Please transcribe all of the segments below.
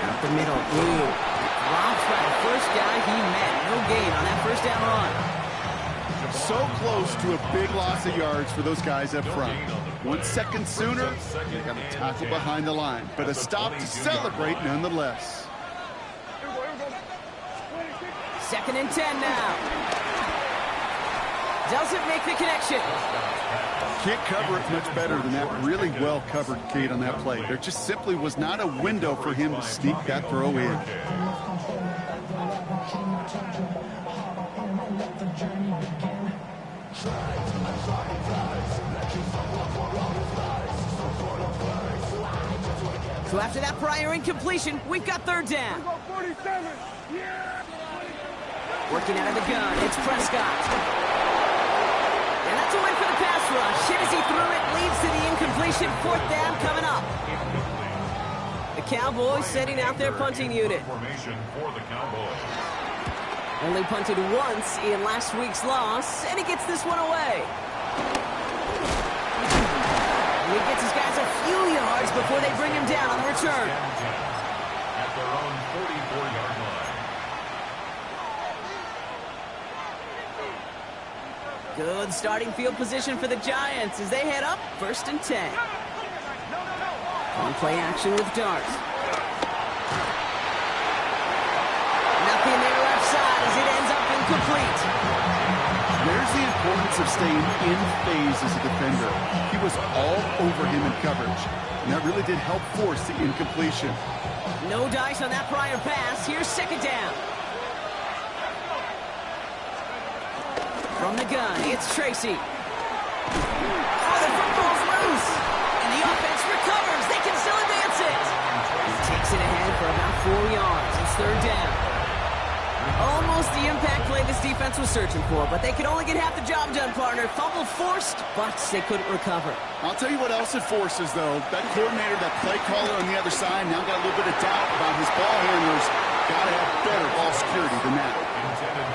Up the middle. Ooh. Drops by the first guy he met. No gain on that first down run. So close to a big loss of yards for those guys up front. 1 second sooner, they got a tackle behind the line. But a stop to celebrate nonetheless. 2nd and 10 now. Doesn't make the connection. Can't cover it much better than that really well covered Cade on that play. There just simply was not a window for him to sneak that throw in. So after that prior incompletion, we've got 3rd down. Working out of the gun, it's Prescott. And that's a win for the pass rush. Hit as he threw it, leads to the incompletion. 4th down coming up. The Cowboys setting out their punting unit. Only punted once in last week's loss, and he gets this one away. He gets his guys a few yards before they bring him down on the return. At their own 44-yard line. Good starting field position for the Giants as they head up 1st and 10. On play action with Dart. Nothing there left side as it ends up incomplete. There's the importance of staying in phase as a defender. He was all over him in coverage, and that really did help force the incompletion. No dice on that prior pass. Here's 2nd down. From the gun, it's Tracy. Oh, the football's loose. And the offense recovers. They can still advance it. He takes it ahead for about 4 yards. It's 3rd down. Almost the impact play this defense was searching for, but they could only get half the job done, partner. Fumble forced, but they couldn't recover. I'll tell you what else it forces, though. That coordinator, that play caller on the other side, now got a little bit of doubt about his ball handlers. Got to have better ball security than that.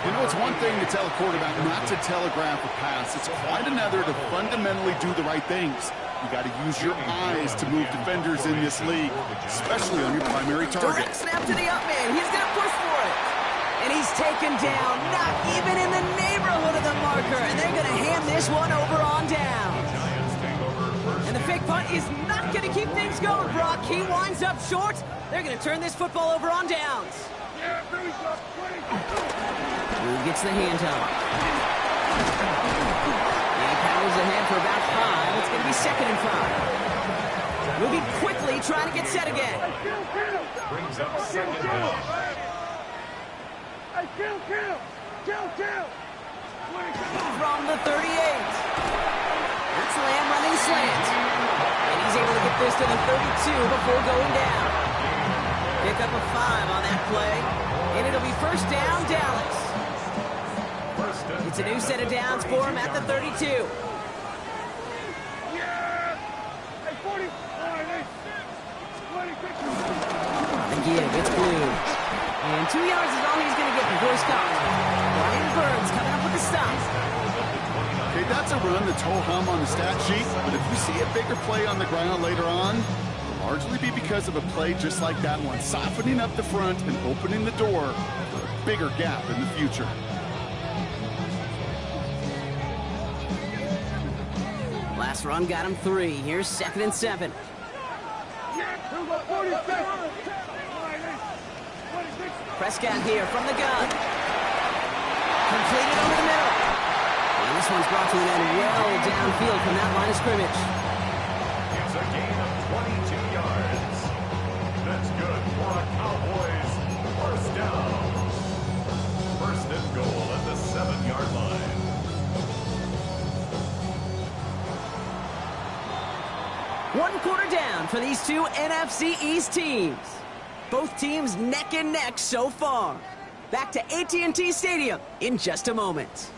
You know, it's one thing to tell a quarterback not to telegraph a pass. It's quite another to fundamentally do the right things. You got to use your eyes to move defenders in this league, especially on your primary target. Direct snap to the up man. He's going to push for it. And he's taken down, not even in the neighborhood of the marker. And they're going to hand this one over on down. And the fake punt is not going to keep things going, Brock. He winds up short. They're going to turn this football over on downs. Who gets the handoff? He powers ahead for about 5. It's going to be 2nd and 5. Moving quickly, trying to get set again. Brings up 2nd down. From the 38. That's Lamb running slant. And he's able to get this to the 32 before going down. Pick up a 5 on that play. And it'll be 1st down, Dallas. It's a new set of downs for him at the 32. Again, it's Blue. And 2 yards is all he's going to get before he's stopped. Brian Burns coming up with the stop. Okay, that's a run that's ho-hum on the stat sheet, but if you see a bigger play on the ground later on, it'll largely be because of a play just like that one, softening up the front and opening the door for a bigger gap in the future. Last run got him 3. Here's 2nd and 7. Prescott here from the gun. Completed over the middle. And this one's brought to an end well downfield from that line of scrimmage. It's a gain of 22 yards. That's good for a Cowboys 1st down. 1st and goal at the 7-yard line. One quarter down for these two NFC East teams. Both teams neck and neck so far. Back to AT&T Stadium in just a moment.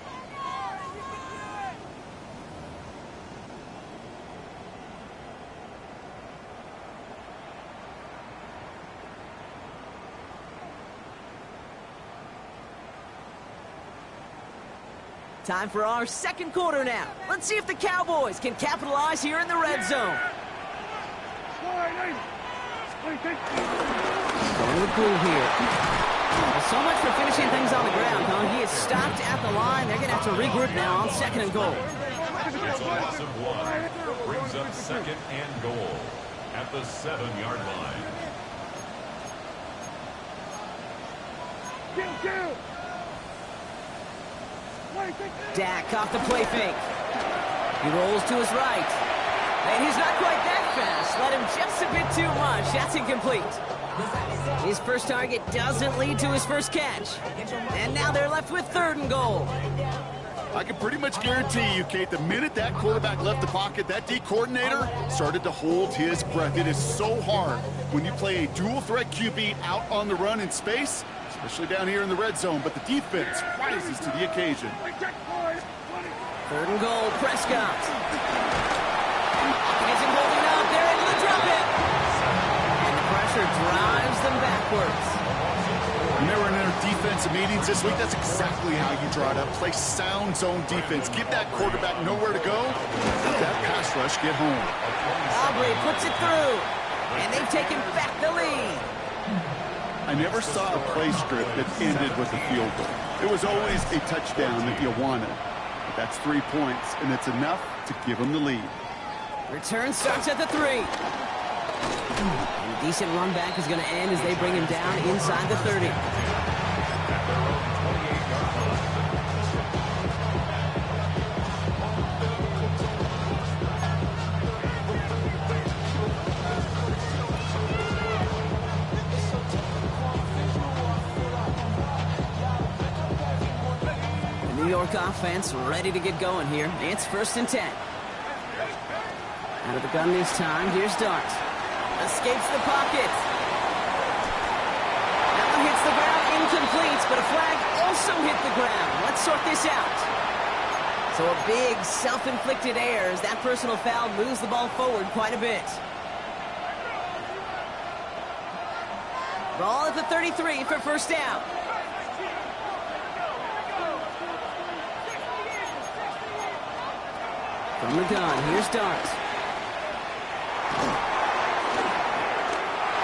Time for our 2nd quarter now. Let's see if the Cowboys can capitalize here in the red zone. Going with Blue here. Well, so much for finishing things on the ground, huh? He is stopped at the line. They're going to have to regroup now on 2nd and goal. It's a loss of 1. Brings up 2nd and goal at the 7-yard line. Dak off the play fake. He rolls to his right. And he's not quite that fast. Let him just a bit too much. That's incomplete. His first target doesn't lead to his first catch. And now they're left with 3rd and goal. I can pretty much guarantee you, Kate, the minute that quarterback left the pocket, that D coordinator started to hold his breath. It is so hard when you play a dual-threat QB out on the run in space, especially down here in the red zone, but the defense rises to the occasion. 3rd and goal, Prescott. Isn't holding up. They're able to drop it. And the pressure drives them backwards. When they were in their defensive meetings this week, that's exactly how you draw it up. Play sound zone defense. Give that quarterback nowhere to go. Let that pass rush get home. Aubrey puts it through. And they've taken back the lead. I never saw a play script that ended with a field goal. It was always a touchdown that you wanted. But that's 3 points, and it's enough to give them the lead. Return starts at the 3. And a decent run back is going to end as they bring him down inside the 30. The New York offense ready to get going here. It's 1st and 10. Out of the gun this time. Here's Dart. Escapes the pocket. That one hits the ground, incomplete, but a flag also hit the ground. Let's sort this out. So a big self-inflicted error as that personal foul moves the ball forward quite a bit. Ball at the 33 for 1st down. From the gun, here's Dart.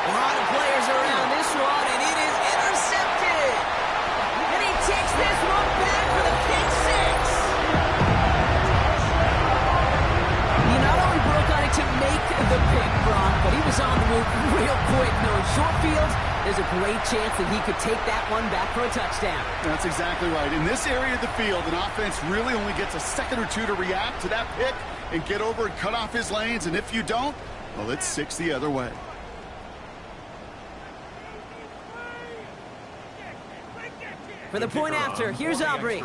A lot of players around this one, and it is intercepted. And he takes this one back for the pick 6. He not only broke on it to make the pick, Brock, but he was on the move real quick. No, in short field, there's a great chance that he could take that one back for a touchdown. That's exactly right. In this area of the field, an offense really only gets a second or two to react to that pick and get over and cut off his lanes. And if you don't, well, it's 6 the other way. For the point after, here's Aubrey.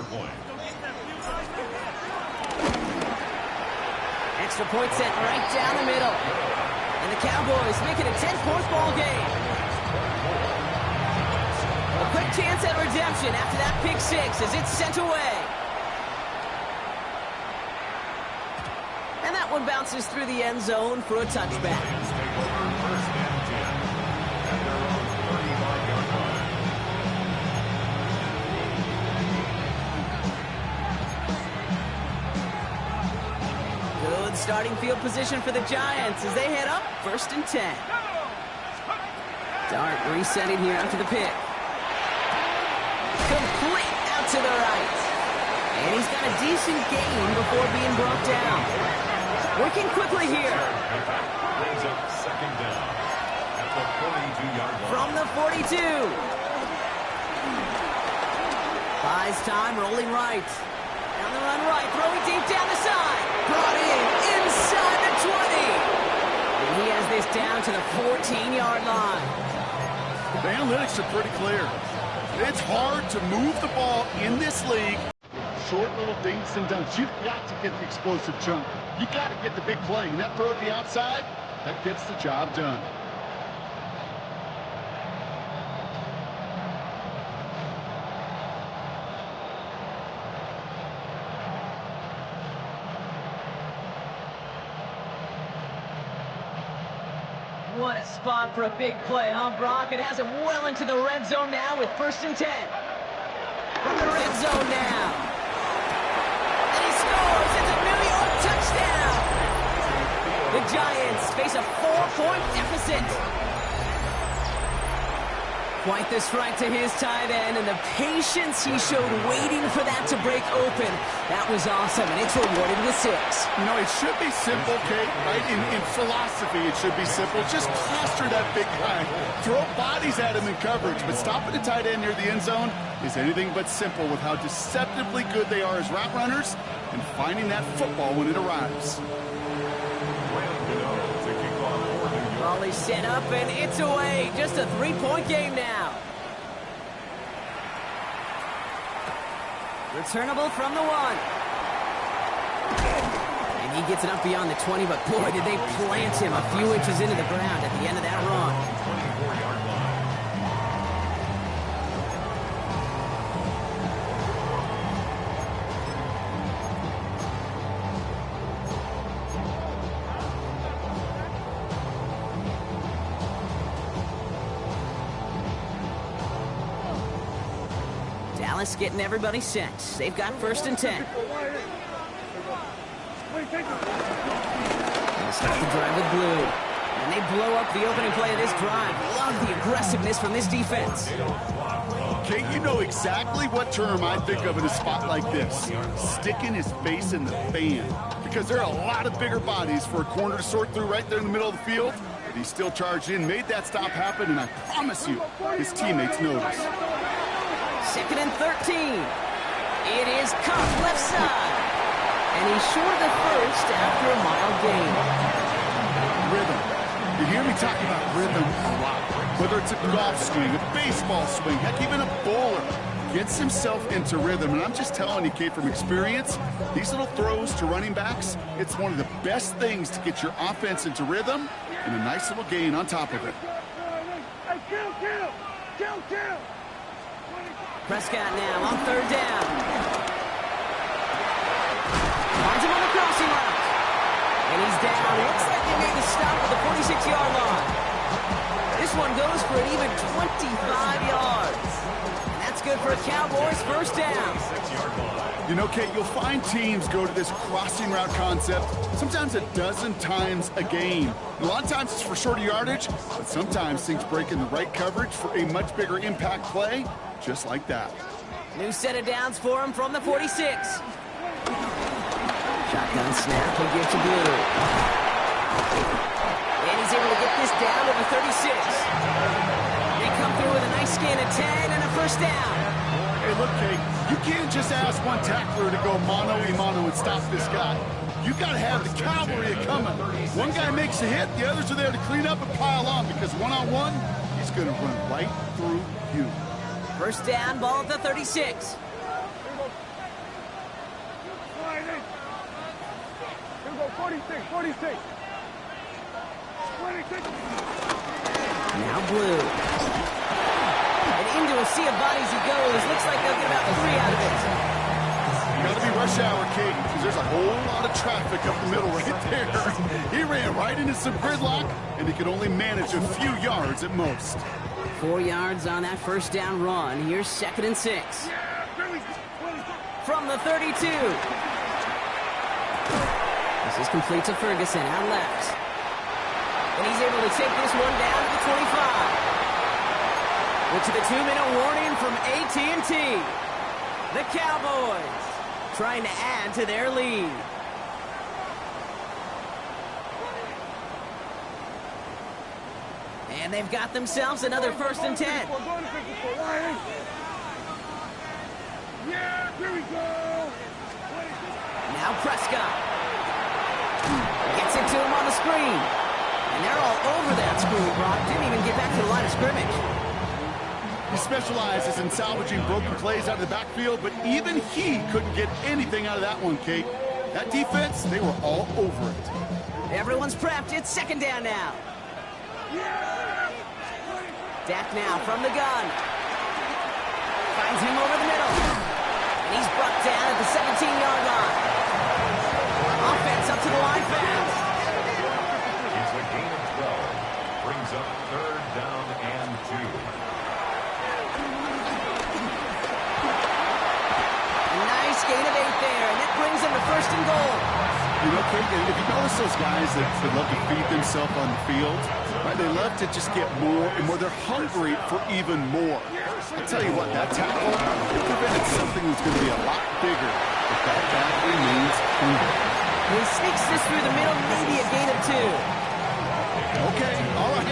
Extra point set right down the middle. And the Cowboys make it a 10-point ball game. A quick chance at redemption after that pick 6 as it's sent away. And that one bounces through the end zone for a touchback. Good starting field position for the Giants as they head up 1st and 10. Dart resetting here after the pick. Complete out to the right. And he's got a decent gain before being brought down. Working quickly here. Brings up 2nd down at the 42-yard line. From the 42. Buys time, rolling right. Down the run right, throwing deep down the side. Brought in inside the 20. And he has this down to the 14-yard line. The analytics are pretty clear. It's hard to move the ball in this league. Short little dinks and dunks. You've got to get the explosive chunk. You got to get the big play. And that throw to the outside, that gets the job done. What a spot for a big play, huh, Brock? It has him well into the red zone now with 1st and 10. From the red zone now. And he scores. It's a New York touchdown. The Giants face a 4-point deficit. Quite the strike to his tight end, and the patience he showed waiting for that to break open. That was awesome, and it's rewarded with 6. You know, it should be simple, Kate, right? In philosophy, it should be simple. Just plaster that big guy. Throw bodies at him in coverage, but stopping a tight end near the end zone is anything but simple with how deceptively good they are as route runners and finding that football when it arrives. Ball is set up, and it's away. Just a 3-point game now. Returnable from the 1. And he gets it up beyond the 20, but boy, did they plant him a few inches into the ground at the end of that run. 24-yard line. Dallas getting everybody set. They've got 1st and 10. They'll start the drive with blue. And they blow up the opening play of this drive. Love the aggressiveness from this defense. Kate, you know exactly what term I think of in a spot like this. Sticking his face in the fan. Because there are a lot of bigger bodies for a corner to sort through right there in the middle of the field. But he still charged in, made that stop happen, and I promise you, his teammates noticed. 2nd and 13. It is Cup left side. And he's short of the 1st after a mild gain. Rhythm. You hear me talk about rhythm a lot. Whether it's a golf swing, a baseball swing, heck, even a bowler gets himself into rhythm. And I'm just telling you, Kate, from experience, these little throws to running backs, it's one of the best things to get your offense into rhythm and a nice little gain on top of it. Prescott now on 3rd down. Finds him on the crossing route. And he's down. Looks like they made the stop at the 46-yard line. This one goes for an even 25 yards. And that's good for a Cowboys 1st down. You know, Kate, you'll find teams go to this crossing route concept sometimes a dozen times a game. A lot of times it's for shorter yardage, but sometimes things break in the right coverage for a much bigger impact play, just like that. New set of downs for him from the 46. Shotgun snap, he'll give to Blue. And he's able to get this down to the 36. They come through with a nice gain of 10 and a 1st down. Hey, look, Kate, you can't just ask one tackler to go mano-a-mano and stop this guy. You got to have the cavalry coming. One guy makes a hit, the others are there to clean up and pile on, because one-on-one, he's going to run right through you. 1st down, ball at the 36. Here we go, 46. Now Blue. And into a sea of bodies he goes. Looks like they'll get about 3 out of it. Got to be rush hour, Kate, because there's a whole lot of traffic up the middle right there. He ran right into some gridlock, and he could only manage a few yards at most. 4 yards on that 1st down run. Here's 2nd and 6. From the 32. This is complete to Ferguson out left. And he's able to take this one down to the 25. Which is the 2-minute warning from AT&T. The Cowboys trying to add to their lead. And they've got themselves another 1st and 10. Yeah, here we go. Now Prescott. Gets it to him on the screen. And they're all over that screen, Brock. Didn't even get back to the line of scrimmage. He specializes in salvaging broken plays out of the backfield, but even he couldn't get anything out of that one, Kate. That defense, they were all over it. Everyone's prepped. It's 2nd down now. Dak now from the gun. Finds him over the middle. And he's brought down at the 17-yard line. Offense up to the line fast. It's a gain of 12. Brings up 3rd down and 2. A nice gain of 8 there, and that brings them to 1st and goal. You know, Kate, And if you notice those guys that love to feed themselves on the field, right, they love to just get more and more. They're hungry for even more. I'll tell you what, that tackle, it prevented something that's going to be a lot bigger if that back remains hungry. He sneaks this through the middle, maybe a gain of 2. Okay, all right.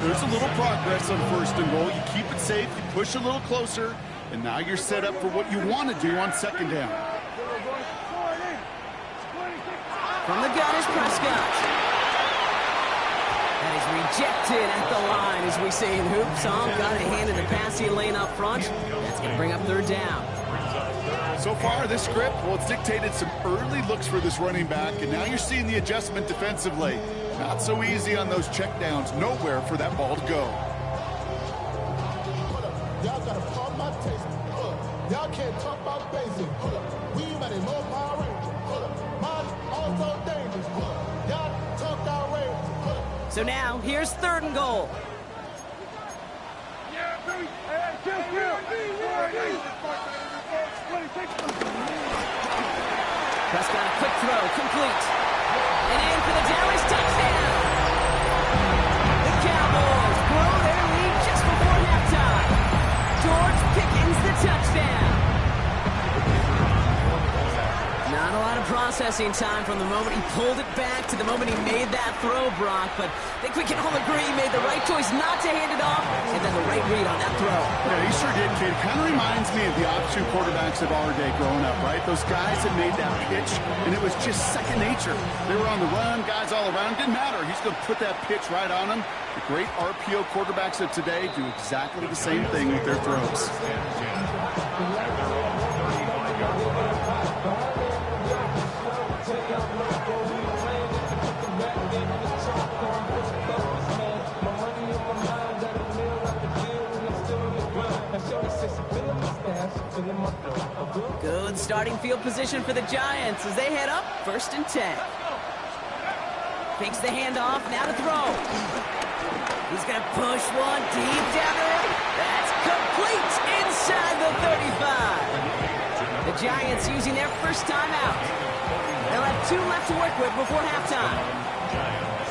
There's a little progress on first and goal. You keep it safe, you push a little closer, and now you're set up for what you want to do on second down. From the gun is Prescott. That is rejected at the line, as we say in hoops. Got a hand in the passing lane up front. That's going to bring up third down. So far, this script, well, it's dictated some early looks for this running back, and now you're seeing the adjustment defensively. Not so easy on those checkdowns. Nowhere for that ball to go. Y'all gotta pump my taste. Y'all can't talk about basic. We might as well Power Ranger. Mine also dangerous. Y'all talk outrageous. So now, here's third and goal. Prescott, a quick throw, complete. And in for the Dallas touchdown. The Cowboys grow their lead just before halftime. George Pickens, the touchdown. Not a lot of processing time from the moment he pulled it back to the moment he made that throw, Brock. But I think we can all agree he made the right choice not to hand it off, and then the right read on that throw. Yeah, he sure did, kid. Kind of reminds me of the option quarterbacks of our day growing up, right? Those guys that made that pitch, and it was just second nature. They were on the run, guys all around. Didn't matter. He's going to put that pitch right on them. The great RPO quarterbacks of today do exactly the same thing with their throws. Good starting field position for the Giants as they head up 1st and 10. Fakes the handoff, now to throw. He's going to push one deep down the road. That's complete inside the 35. The Giants using their first timeout. They'll have 2 left to work with before halftime.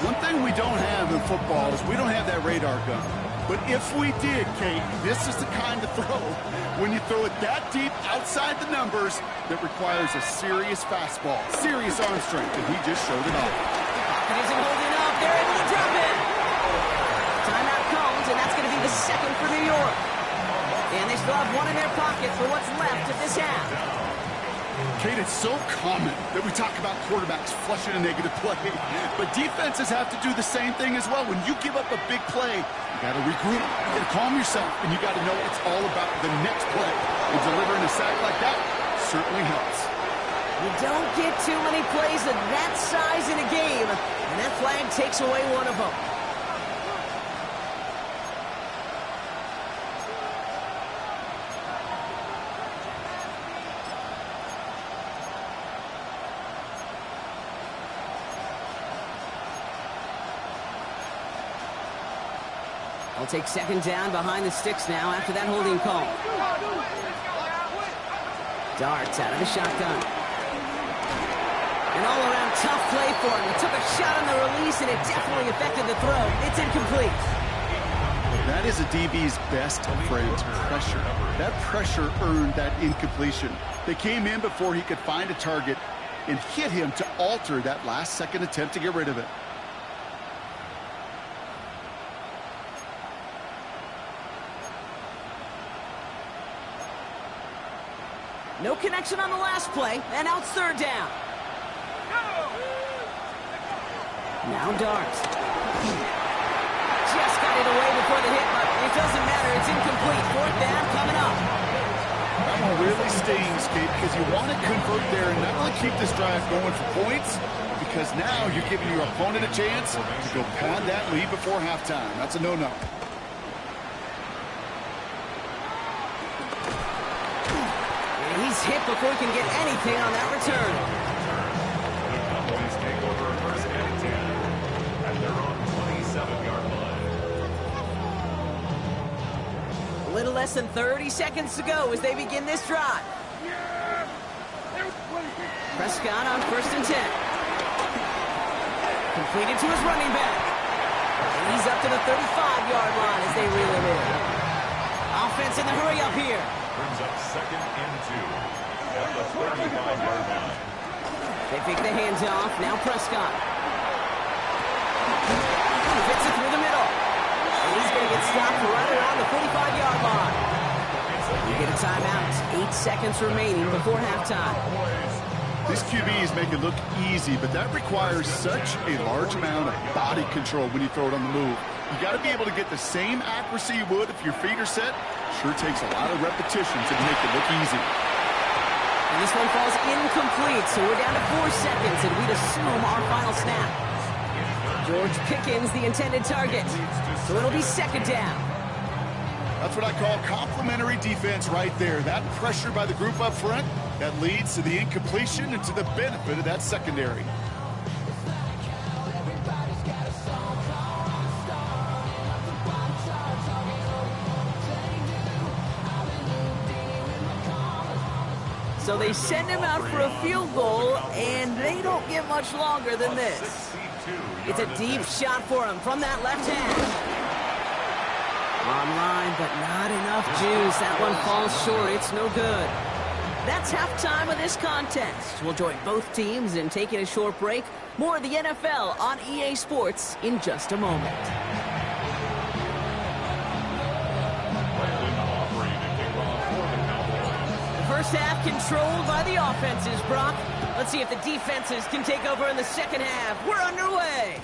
One thing we don't have in football is we don't have that radar gun. But if we did, Kate, this is the kind of throw, when you throw it that deep outside the numbers, that requires a serious fastball, serious arm strength, and he just showed it off. Pocket isn't holding up. They're able to drop it. Timeout comes, and that's going to be the second for New York. And they still have 1 in their pocket for what's left of this half. Kate, it's so common that we talk about quarterbacks flushing a negative play, but defenses have to do the same thing as well. When you give up a big play, you got to regroup, you got to calm yourself, and you got to know it's all about the next play. And delivering a sack like that certainly helps. You don't get too many plays of that size in a game, and that flag takes away one of them. I'll take second down behind the sticks now after that holding call. Darts out of the shotgun. An all-around tough play for him. He took a shot on the release, and it definitely affected the throw. It's incomplete. That is a DB's best friend, pressure. That pressure earned that incompletion. They came in before he could find a target and hit him to alter that last-second attempt to get rid of it. No connection on the last play, and now it's third down. Now Darts. Just got it away before the hit, but it doesn't matter. It's incomplete. Fourth down coming up. That one really stings, Kate, because you want to convert there and not only keep this drive going for points, because now you're giving your opponent a chance to go pad that lead before halftime. That's a no-no. He's hit before he can get anything on that return. The Cowboys take over first and 10 at their own 27-yard line. A little less than 30 seconds to go as they begin this drive. Prescott on 1st and 10. Completed to his running back. And he's up to the 35-yard line as they reel him in. Offense in the hurry up here. Brings up 2nd and 2 at the 35-yard line. They pick the hands off. Now Prescott. Fits it through the middle. And he's going to get stopped right around the 45-yard line. You get a timeout. 8 seconds remaining before halftime. These QBs make it look easy, but that requires such a large amount of body control when you throw it on the move. You got to be able to get the same accuracy you would if your feet are set. Sure takes a lot of repetition to make it look easy. And this one falls incomplete, so we're down to 4 seconds, and we'd assume our final snap. George Pickens, the intended target. So it'll be 2nd down. That's what I call complimentary defense right there. That pressure by the group up front, that leads to the incompletion and to the benefit of that secondary. So they send him out for a field goal, and they don't get much longer than this. It's a deep shot for him from that left hand. Online, but not enough juice. That one falls short. It's no good. That's halftime of this contest. We'll join both teams in taking a short break. More of the NFL on EA Sports in just a moment. First half controlled by the offenses, Brock. Let's see if the defenses can take over in the second half. We're underway.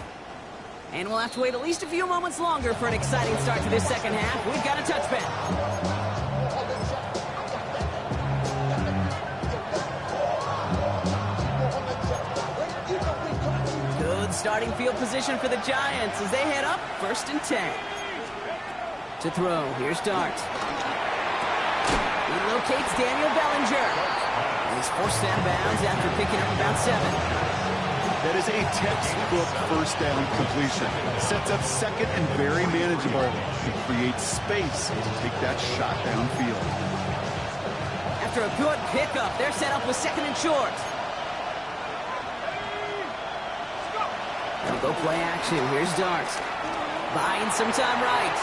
And we'll have to wait at least a few moments longer for an exciting start to this second half. We've got a touchback. Good starting field position for the Giants as they head up 1st and 10. To throw, here's Dart. He locates Daniel Bellinger. And he's forced out of bounds after picking up about 7. That is a textbook first down completion. Sets up 2nd and very manageable. It creates space to take that shot downfield. After a good pickup, they're set up with 2nd and short. They'll go play action. Here's Dart. Buying some time right.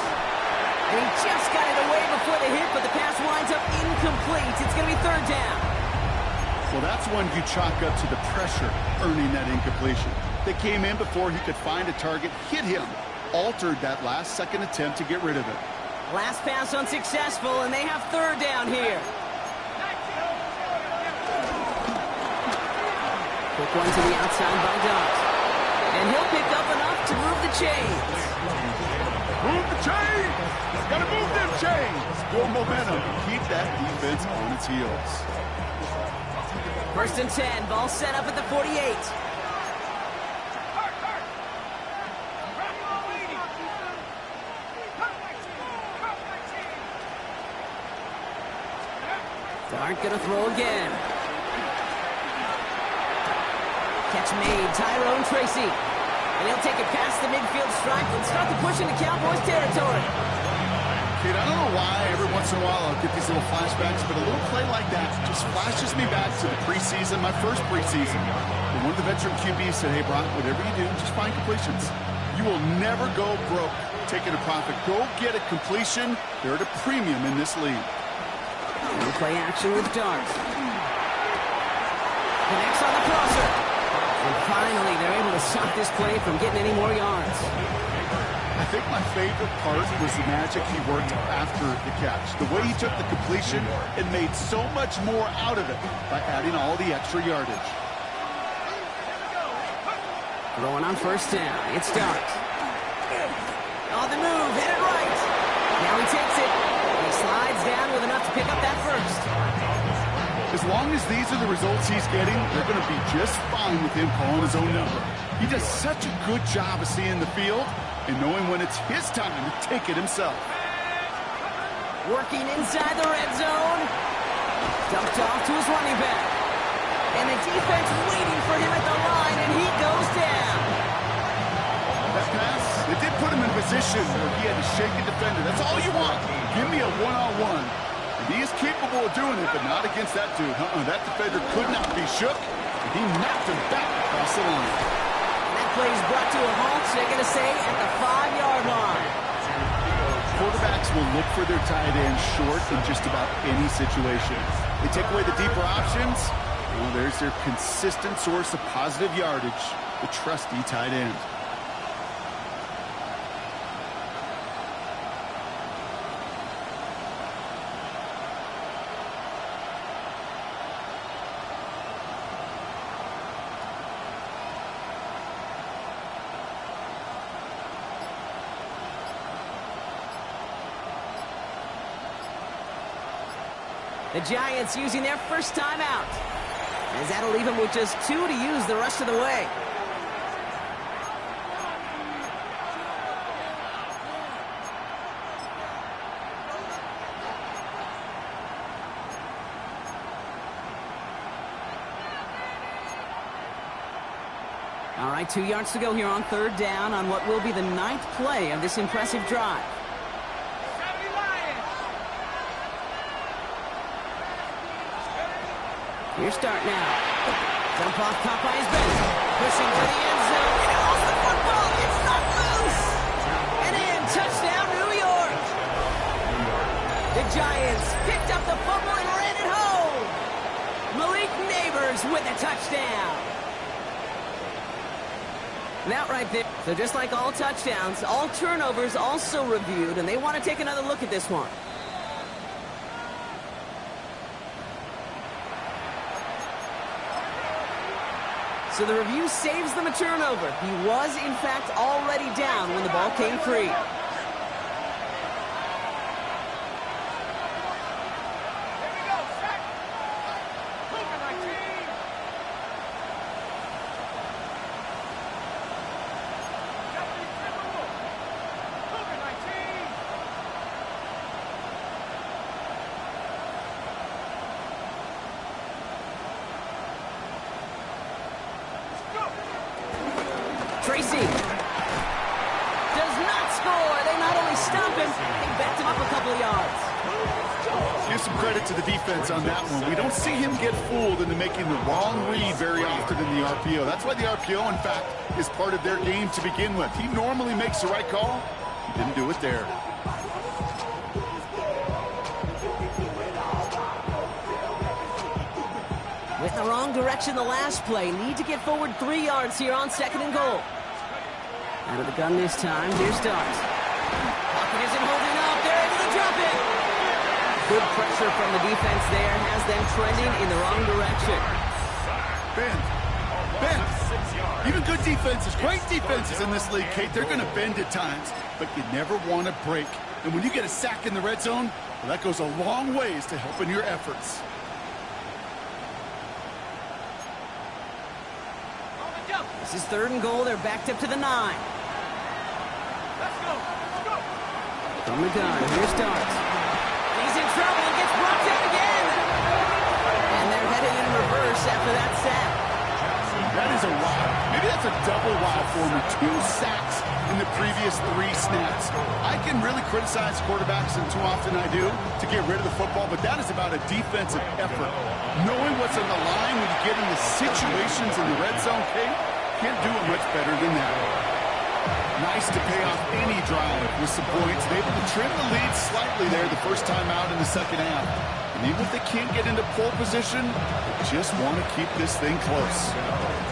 And he just got it away before the hit, but the pass winds up incomplete. It's going to be 3rd down. Well, that's one you chalk up to the pressure earning that incompletion. They came in before he could find a target, hit him, altered that last second attempt to get rid of it. Last pass unsuccessful, and they have 3rd down here. Quick one to the outside by Dart. And he'll pick up enough to move the chains. Move the chains! Gotta move them chains! More momentum. Keep that defense on its heels. 1st and 10. Ball set up at the 48. Dart gonna throw again. Catch made. Tyrone Tracy. And he'll take it past the midfield stripe and start to push into Cowboys territory. Kid, I don't know why every once in a while I'll get these little flashbacks, but a little play like that just flashes me back to the preseason, my first preseason. And one of the veteran QBs said, hey, Brock, whatever you do, just find completions. You will never go broke taking a profit. Go get a completion. They're at a premium in this league. We'll play action with Dart. Connects on the crosser. And finally, they're able to stop this play from getting any more yards. I think my favorite part was the magic he worked after the catch. The way he took the completion and made so much more out of it by adding all the extra yardage. Throwing on 1st down. It's Dart. On the move, hit it right. Now he takes it. He slides down with enough to pick up that 1st. As long as these are the results he's getting, they're going to be just fine with him calling his own number. He does such a good job of seeing the field and knowing when it's his time to take it himself. Working inside the red zone. Dumped off to his running back. And the defense waiting for him at the line, and he goes down. That pass, it did put him in a position where he had to shake a defender. That's all you want. Give me a one-on-one. And he is capable of doing it, but not against that dude. That defender could not be shook, and he knocked him back across the line. That play's brought to a halt. They're going to say at the 5-yard line. Quarterbacks will look for their tight end short in just about any situation. They take away the deeper options. Well, there's their consistent source of positive yardage, the trusty tight end. The Giants using their first timeout, as that'll leave them with just 2 to use the rest of the way. All right, 2 yards to go here on 3rd down on what will be the 9th play of this impressive drive. Here start now. Jump off, caught by his best. Pushing for the end zone. And off the football. It's not loose. And in. Touchdown, New York. The Giants picked up the football and ran it home. Malik Neighbors with a touchdown. That right there. So just like all touchdowns, all turnovers also reviewed, and they want to take another look at this one. So the review saves them a turnover. He was, in fact, already down when the ball came free. Tracy does not score. They not only stop him, they backed him up a couple of yards. Give some credit to the defense on that one. We don't see him get fooled into making the wrong read very often in the RPO. That's why the RPO, in fact, is part of their game to begin with. He normally makes the right call. He didn't do it there. With the wrong direction the last play. Need to get forward 3 yards here on 2nd and goal. Out of the gun this time. Here starts. Pocket isn't holding up. They're able to drop it. Good pressure from the defense there has them trending in the wrong direction. Bend. Even good defenses, great defenses in this league, Kate, they're going to bend at times, but you never want to break. And when you get a sack in the red zone, well, that goes a long ways to helping your efforts. This is 3rd and goal. They're backed up to the 9. Let's go. From the gun. Here starts. He's in trouble and gets brought down again. And they're headed in reverse after that sack. That is a wow. Maybe that's a double wow for me. 2 sacks in the previous 3 snaps. I can really criticize quarterbacks, and too often I do, to get rid of the football, but that is about a defensive effort. Knowing what's on the line when you get into situations in the red zone, Kate, can't do it much better than that. Nice to pay off any drive with some points. Able to trim the lead slightly there the first time out in the 2nd half. And even if they can't get into pole position, they just want to keep this thing close.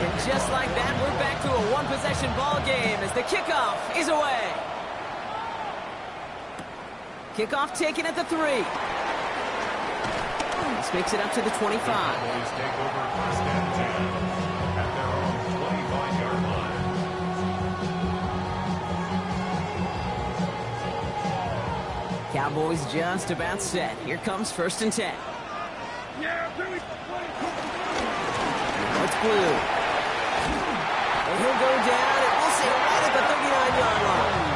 And just like that, we're back to a 1-possession ball game as the kickoff is away. Kickoff taken at the 3. This makes it up to the 25. Cowboys take over 1st and 10 at their own 25-yard line. Cowboys just about set. Here comes 1st and 10. It's blue. And he'll go down, and we'll say right at the 39-yard line.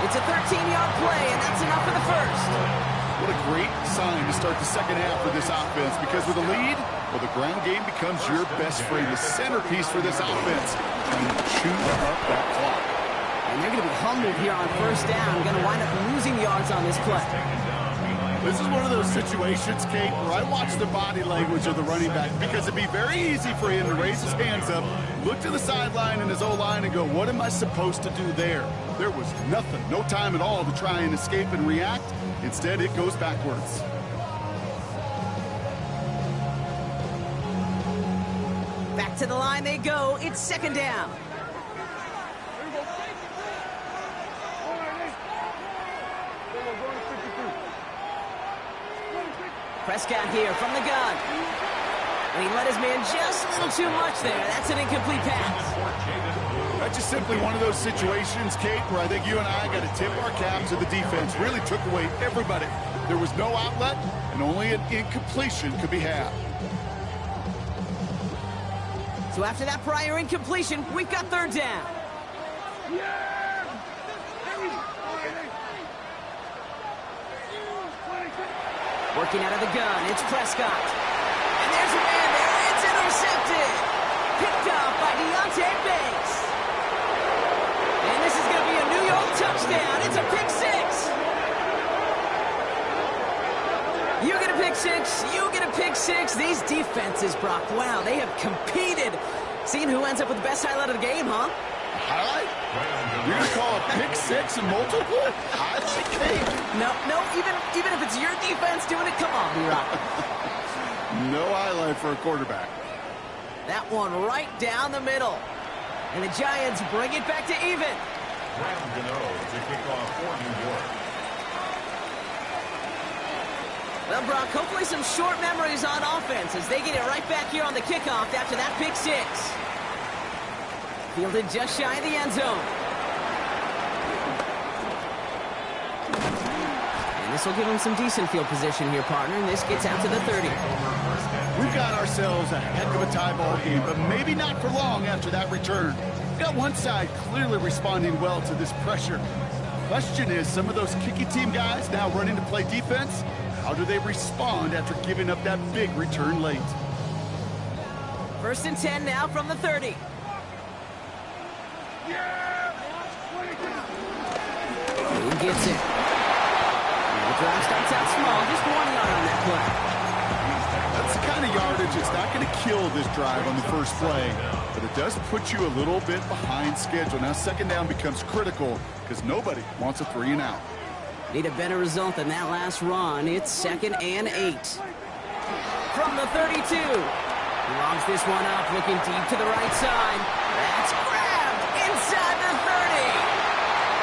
It's a 13-yard play, and that's enough for the first. What a great sign to start the 2nd half for this offense, because with a lead, well, the ground game becomes your best friend, the centerpiece for this offense, trying to chew up that clock. And they're going to be humbled here on 1st down, going to wind up losing yards on this play. Taken down behind This is one of those situations, Kate, where I watch the body language of the running back because it'd be very easy for him to raise his hands up, look to the sideline in his O-line and go, what am I supposed to do there? There was nothing, no time at all to try and escape and react. Instead, it goes backwards. Back to the line they go. It's second down. Prescott here from the gun. And he let his man just a little too much there. That's an incomplete pass. That's just simply one of those situations, Kate, where I think you and I got to tip our caps to the defense. Really took away everybody. There was no outlet, and only an incompletion could be had. So after that prior incompletion, we've got third down. Working out of the gun, it's Prescott. And there's a man there. It's intercepted. Picked up by Deontay Banks. And this is going to be a New York touchdown. It's a pick six. You get a pick six. You get a pick six. These defenses, Brock, wow, they have competed. Seeing who ends up with the best highlight of the game, huh? Highlight? You're going to call a pick six and multiple? Highlight, Kate? No, even if it's your defense doing it, come on, B-Rock. No highlight for a quarterback. That one right down the middle. And the Giants bring it back to even. Graham Gano to kick off for New York. Well, Brock, hopefully some short memories on offense as they get it right back here on the kickoff after that pick six. Fielded just shy of the end zone. And this will give him some decent field position here, partner, and this gets out to the 30. We've got ourselves a heck of a tie ball game, but maybe not for long after that return. We've got one side clearly responding well to this pressure. Question is, some of those kicky team guys now running to play defense, how do they respond after giving up that big return late? First and 10 now from the 30. Who gets it? The drive starts out small, just 1 yard on that play. That's the kind of yardage it's not going to kill this drive on the first play, but it does put you a little bit behind schedule. Now second down becomes critical because nobody wants a 3 and out. Need a better result than that last run. It's 2nd and 8. From the 32. He logs this one up, looking deep to the right side. That's grabbed inside the 30.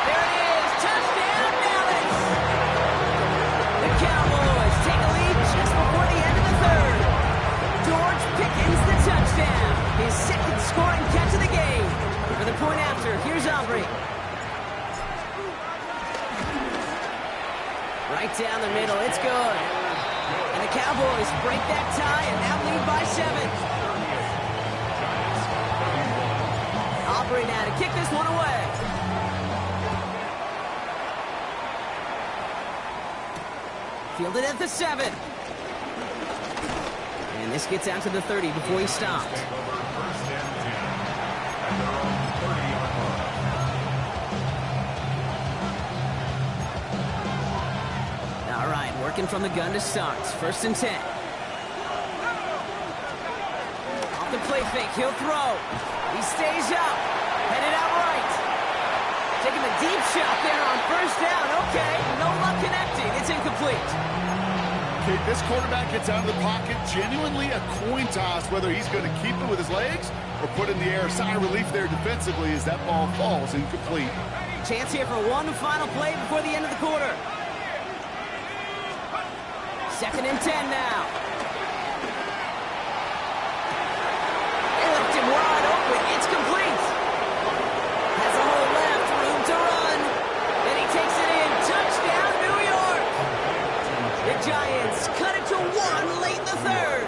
There it is. Touchdown, Dallas. The Cowboys take a lead just before the end of the third. George Pickens the touchdown. His second scoring catch of the game. For the point after, here's Aubrey. Right down the middle, it's good. And the Cowboys break that tie and now lead by 7. Aubrey now to kick this one away. Fielded at the 7. And this gets out to the 30 before he stopped. All right, working from the gun to start. 1st and 10. Off the play fake, he'll throw. He stays up, headed out right. Taking a deep shot there on 1st down. Okay, no luck connecting. It's incomplete. Okay, this quarterback gets out of the pocket. Genuinely a coin toss whether he's going to keep it with his legs or put it in the air. Sigh of relief there defensively as that ball falls incomplete. Chance here for one final play before the end of the quarter. 2nd and 10 now. They left him wide open. It's complete. Has a hole left. Room to run. Then he takes it in. Touchdown, New York. The Giants cut it to 1 late in the third.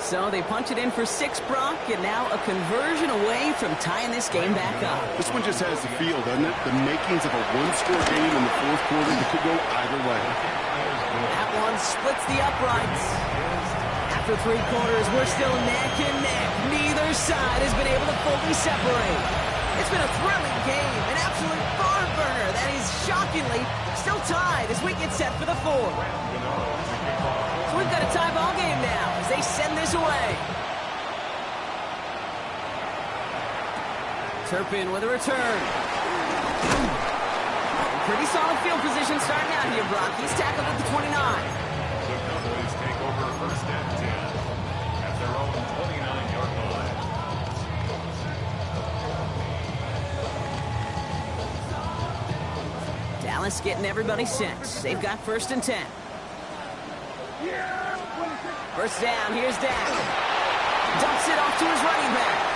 So they punch it in for 6, Brock, and now a conversion away from tying this game back up. This one just has the feel, doesn't it? The makings of a one-score game in the fourth quarter that could go either way. That one splits the uprights. After 3 quarters, we're still neck and neck. Neither side has been able to fully separate. It's been a thrilling game, an absolute barn burner that is shockingly still tied as we get set for the fourth. So we've got a tie ball game now as they send this away. Turpin with a return. Pretty solid field position starting out here, Brock. He's tackled at the 29. The Cowboys take over first and 10 at their own 29-yard line. Dallas getting everybody set. They've got first and 10. First down, here's Dak. Dumps it off to his running back.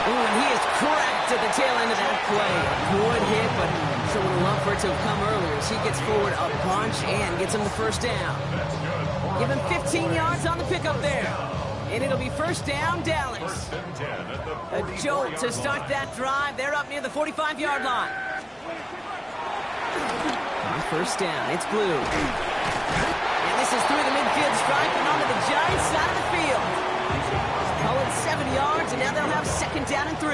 Ooh, and he is cracked at the tail end of that play. A good hit, but someone would love for it to have come earlier as he gets forward a bunch and gets him the first down. Give him 15 yards on the pickup there. And it'll be first down, Dallas. A jolt to start that drive. They're up near the 45-yard line. On first down, it's Blue. And this is through the midfield stripe and onto the Giants side of the field. Call it 7 yards, and now they'll have second down and 3.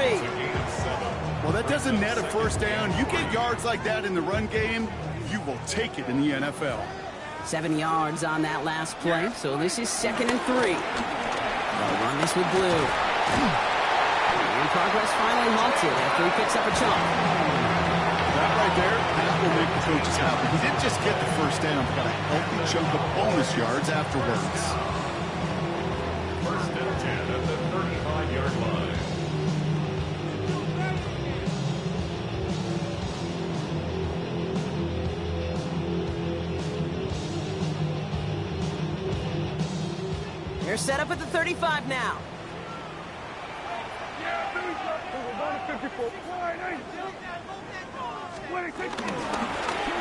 Well, that doesn't net a first down. You get yards like that in the run game, you will take it in the NFL. 7 yards on that last play, so this is second and 3. They'll run this with Blue. And progress finally halted after he picks up a chunk. That right there, that will make the coaches happy. He didn't just get the first down, but got a healthy chunk of bonus yards afterwards. First and 10 at the 35-yard line. They're set up at the 35 now.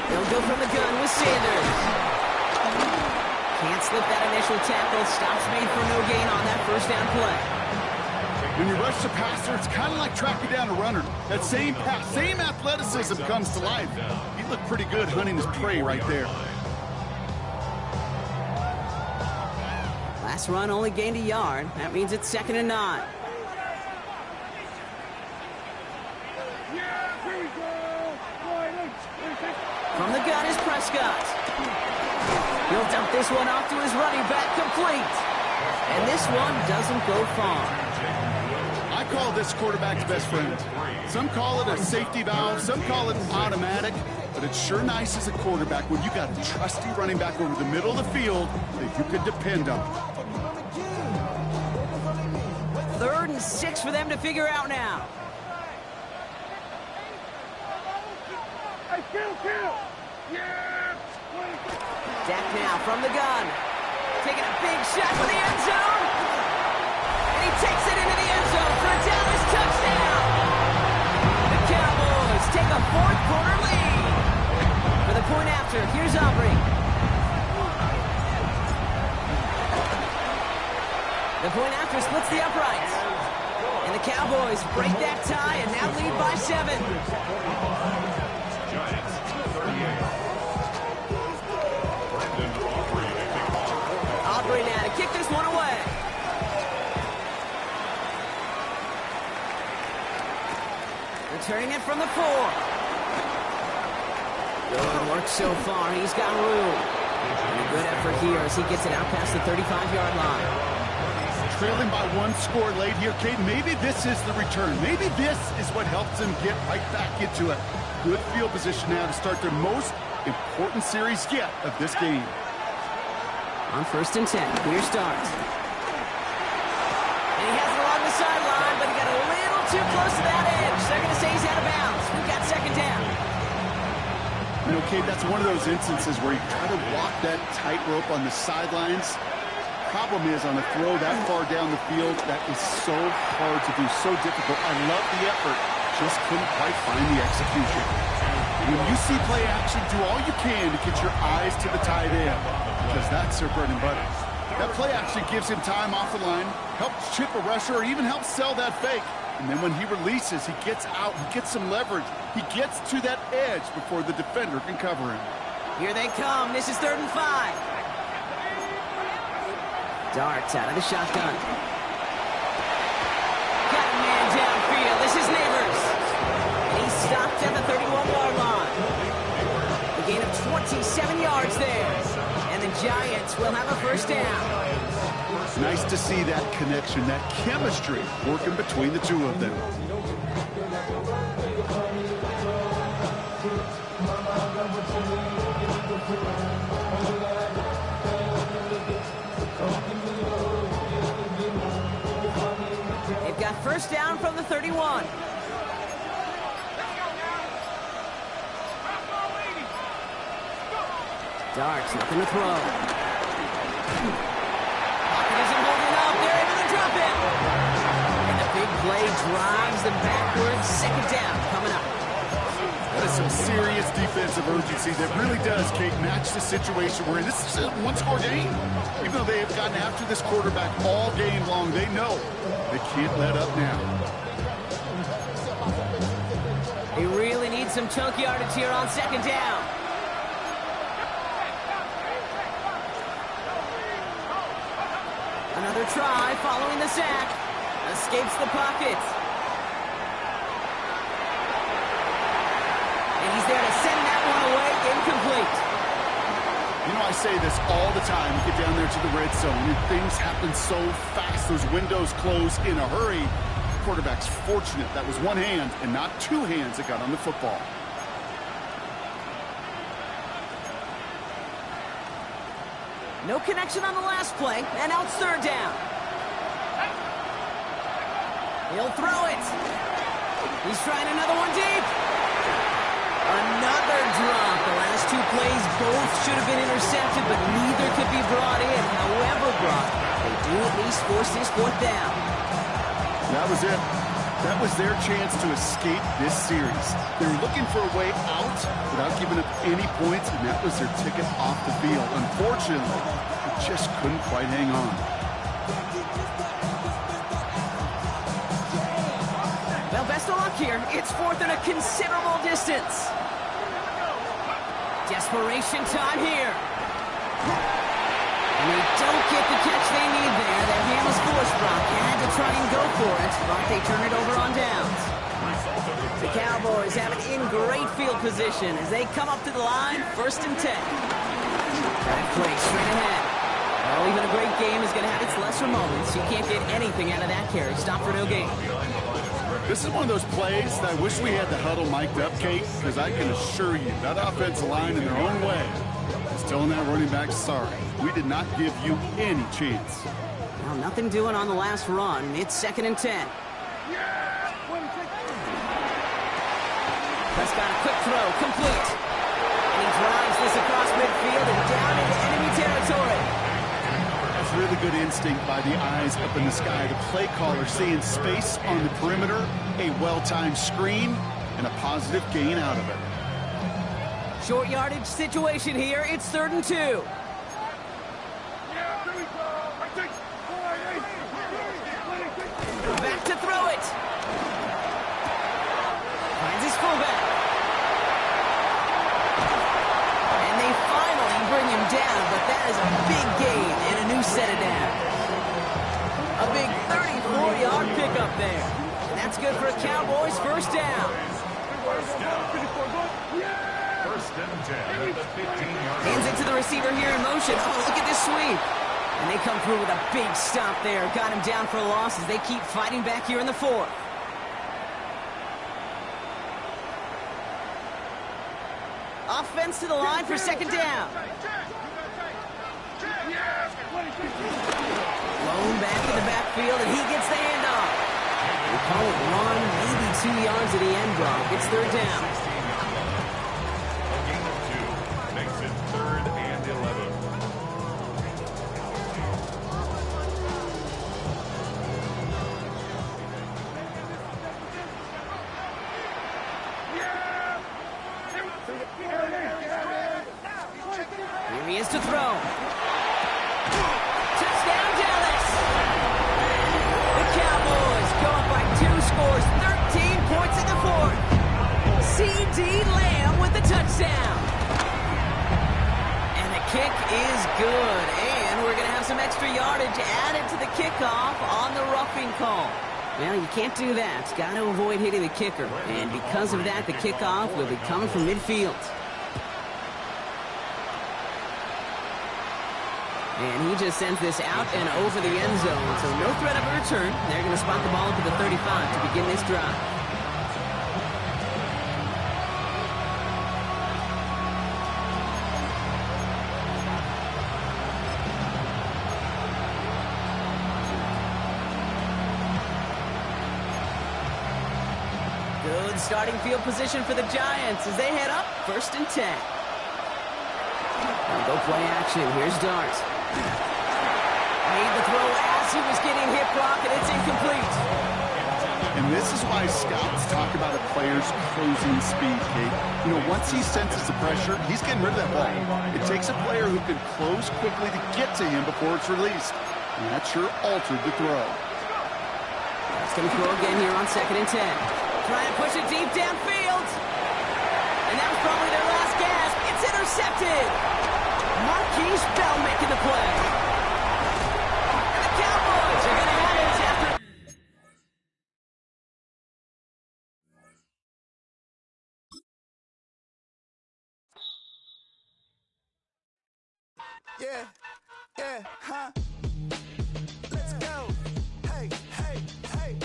They'll go from the gun with Sanders. Can't slip that initial tackle. Stops made for no gain on that first down play. When you rush the passer, it's kind of like tracking down a runner. That same pass, same athleticism comes to life. He looked pretty good hunting his prey right there. Last run only gained a yard. That means it's second and 9. From the gun is Prescott. He'll dump this one off to his running back, complete. And this one doesn't go far. I call this quarterback's best friend. Some call it a safety valve, some call it automatic, but it's sure nice as a quarterback when you got a trusty running back over the middle of the field that you can depend on. 3rd and 6 for them to figure out now. Dak now from the gun. Taking a big shot for the end zone. And he takes it into the end zone for a Dallas touchdown. The Cowboys take a 4th quarter lead. For the point after, here's Aubrey. The point after splits the uprights. And the Cowboys break that tie and now lead by 7. Giants 38. Aubrey now to kick this one away. Returning it from the 4. Good work so far. He's got room. And a good effort here as he gets it out past the 35-yard line. Trailing by 1 score late here, Kate. Maybe this is the return. Maybe this is what helps them get right back into a good field position now to start their most important series yet of this game. On first and 10, here starts. And he has it along the sideline, but he got a little too close to that edge. They're going to say he's out of bounds. We've got second down. You know, Kate, that's one of those instances where you try to walk that tightrope on the sidelines. Problem is, on a throw that far down the field, that is so hard to do, so difficult. I love the effort, just couldn't quite find the execution. When you see play action, do all you can to get your eyes to the tight end, because that's their bread and butter. That play action gives him time off the line, helps chip a rusher, or even helps sell that fake. And then when he releases, he gets out, he gets some leverage. He gets to that edge before the defender can cover him. Here they come. This is 3rd and 5. Darts out of the shotgun. Got a man downfield. This Giants will have a first down. Nice to see that connection, that chemistry working between the two of them. They've got first down from the 31. Darts, nothing to throw. Pocket isn't holding up. They're able to drop it. And the big play drives them backwards. Second down coming up. That is some serious defensive urgency that really does, Kate, match the situation we're in. This is a one-score game. Even though they have gotten after this quarterback all game long, they know they can't let up now. They really need some chunk yardage here on second down. Another try following the sack. Escapes the pocket. And he's there to send that one away. Incomplete. You know, I say this all the time. You get down there to the red zone, and things happen so fast. Those windows close in a hurry. The quarterback's fortunate that was one hand and not two hands that got on the football. No connection on the last play, and now it's third down. He'll throw it. He's trying another one deep. Another drop. The last two plays both should have been intercepted, but neither could be brought in. However brought, they do at least force this fourth down. That was it. That was their chance to escape this series. They were looking for a way out without giving up any points, and that was their ticket off the field. Unfortunately, they just couldn't quite hang on. Well, best of luck here. It's fourth and a considerable distance. Desperation time here. And they don't get the catch they need there. Their hand was forced. Brock had to try and go for it, but they turn it over on downs. The Cowboys have it in great field position as they come up to the line, 1st and 10. Right play straight ahead. Well, even a great game is going to have its lesser moments. You can't get anything out of that carry. Stop for no gain. This is one of those plays that I wish we had the huddle mic'd up, Kate, because I can assure you that offensive line in their own way is telling that running back, sorry, we did not give you any chance. Well, nothing doing on the last run. It's 2nd and 10. Prescott, a quick throw, complete. And he drives this across midfield and down into enemy territory. That's really good instinct by the eyes up in the sky. The play caller seeing space on the perimeter, a well-timed screen, and a positive gain out of it. Short yardage situation here. It's 3rd and 2. Back to throw it. Finds his fullback. And they finally bring him down, but that is a big gain and a new set of downs. A big 34-yard pickup there. And that's good for a Cowboys first down. First and 10 at the 15-yard line. Hands it to the receiver here in motion. Oh, look at this sweep. And they come through with a big stop there. Got him down for a loss as they keep fighting back here in the 4th. Offense to the line for 2nd down. Blown back in the backfield, and he gets the handoff. We call it 1, maybe 2 yards at the end block. It's 3rd down. A gain of 2 makes it 3rd and 11. Here he is to throw. Touchdown, Dallas! The Cowboys go up by 2 scores, 13 points in the 4th. C.D. Lamb with the touchdown. And the kick is good. And we're going to have some extra yardage added to the kickoff on the roughing call. Well, you can't do that. Got to avoid hitting the kicker. And because of that, the kickoff will be coming from midfield. And he just sends this out and over the end zone, so no threat of a return. They're going to spot the ball to the 35 to begin this drive. Good starting field position for the Giants as they head up 1st and 10. Go play action. Here's Dart. Made the throw as he was getting hit block, and it's incomplete. And this is why scouts talk about a player's closing speed, Kate. You know, once he senses the pressure, he's getting rid of that ball. It takes a player who can close quickly to get to him before it's released. And that sure altered the throw. It's going to throw again here on 2nd and 10. Trying to push it deep downfield. And that was probably their last gasp. It's intercepted. Marquise Bell making the play. And the Cowboys are going to have it after. Yeah, huh? Let's go. Hey, hey, hey.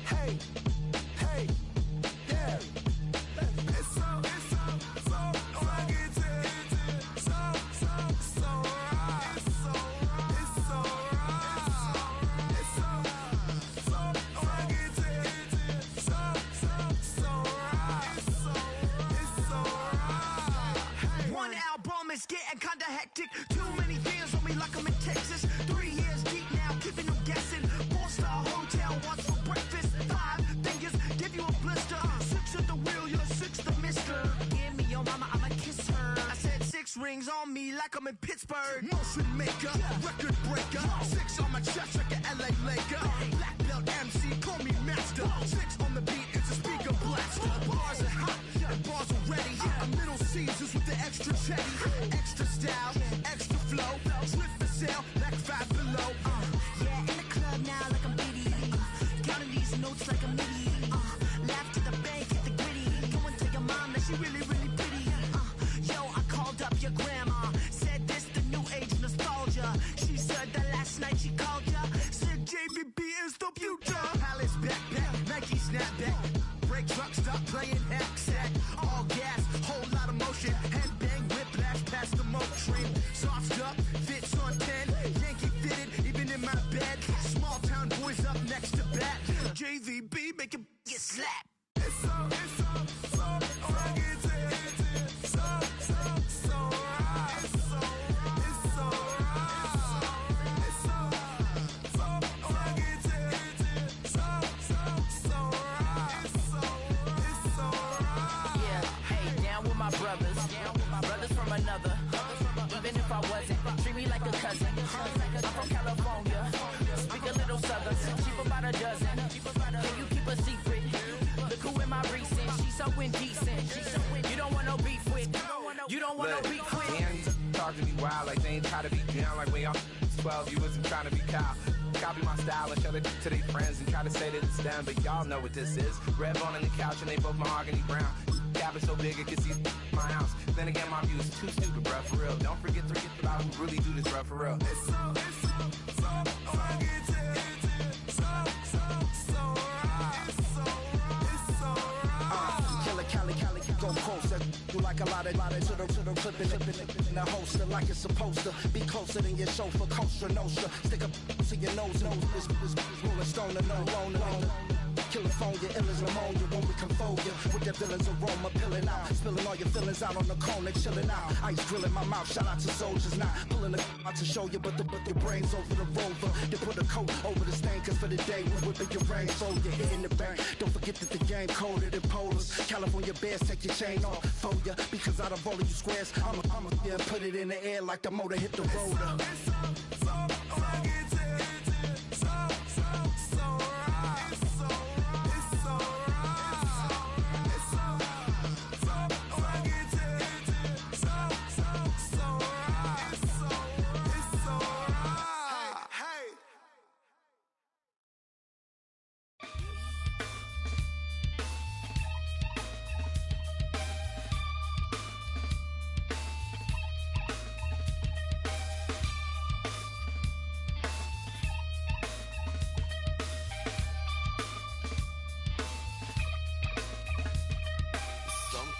Hey, hey, yeah. It's so rugged. So right. It's so rugged. It's so right. One album is getting kinda hectic. Too many fans on me like I'm in Texas. 3 years deep now, keeping them guessing. 4-star hotel, what's for breakfast? 5 fingers, give you a blister. 6 at the wheel, you're 6 the mister. Give me your mama, I'ma kiss her. I said 6 rings on me like I'm in Pittsburgh. Motion maker, record breaker. 6 on my chest like an LA Laker. Black belt MC, call me master. 6 on the beat, it's a speaker blaster. Bars are hot, and bars are ready. I'm Middle Caesars with the extra chetty. Extra style, extra flow. Slip for sale, like 5 below. Yeah, in the club now like I'm Diddy. Counting these notes like a MIDI. Laugh to the bank, hit the gritty. Go and tell your mom that she really, really pretty. Yo, I called up your grandma. Said this the new age nostalgia. She said that last night she called ya. Said JVB is the future. Palace backpack, Nike snapback. Break truck, stop playing hack-sack. All gas, whole lot of motion. Headbang, whiplash, past the moat train. Soft up, fits on 10. Yankee fitted, even in my bed. Small town boys up next to bat. JVB, make it get slapped. It's so rugged. So right. It's so right. It's so rugged. So right. It's so right. Yeah, hey, down with my brothers. Brothers from another. Even if I wasn't, treat me like a cousin. I'm from California. Speak a little southern. Cheap about a dozen. Can you keep a secret? Look who in my recent. She's so indecent. You don't want no beef with. You don't want no beef with. Damn, talk to me wild like they ain't try to be down like when y'all 12. You wasn't trying to be Kyle. Copy my style and show it to their friends and try to say that it's them, but y'all know what this is. Red bone on the couch and they both mahogany brown. Cabin so big it can see my house. Then again, my view is too stupid, bruh, for real. Don't forget about who really do this, bruh, for real. It's so rugged. So right. It's so right. Killer Cali, go closer. You like a lot of to the clipping in the holster like it's supposed to be closer than your chauffeur. Coaster Nostra, stick up to your nose. This rolling stone and no loner. Killer phone, your ill as pneumonia when we can fold you with that villain's aroma, pilling out, spilling all your feelings out on the corner, chilling out. Ice grilling my mouth, shout out to soldiers, not pulling the out to show you, but the brains over the rover. They put a coat over the stain, cause for the day we whipping your rain, so you're hitting the bank. Don't forget that the game coded in polars. California bears, take your chain off for ya, because out of all of you squares, I'ma yeah, put it in the air like the motor hit the rotor. It's so rugged. So right. It's so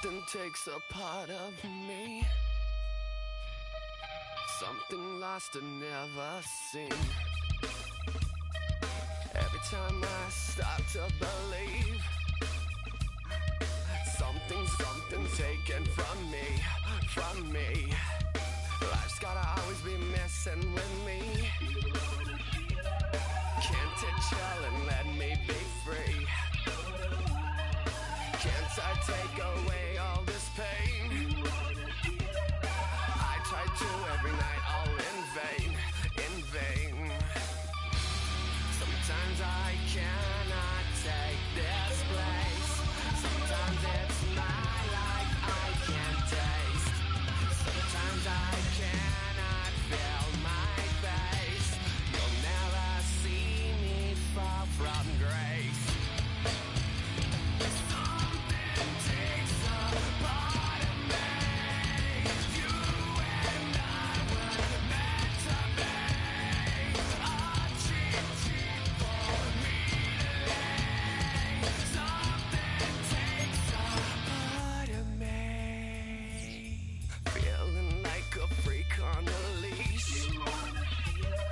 Something takes a part of me, something lost and never seen. Every time I start to believe, something's taken from me. Life's gotta always be messing with me. Can't it chill and let me be free? Can't I take away all this pain? I try to every night, all in vain. Sometimes I cannot take this place. Sometimes it's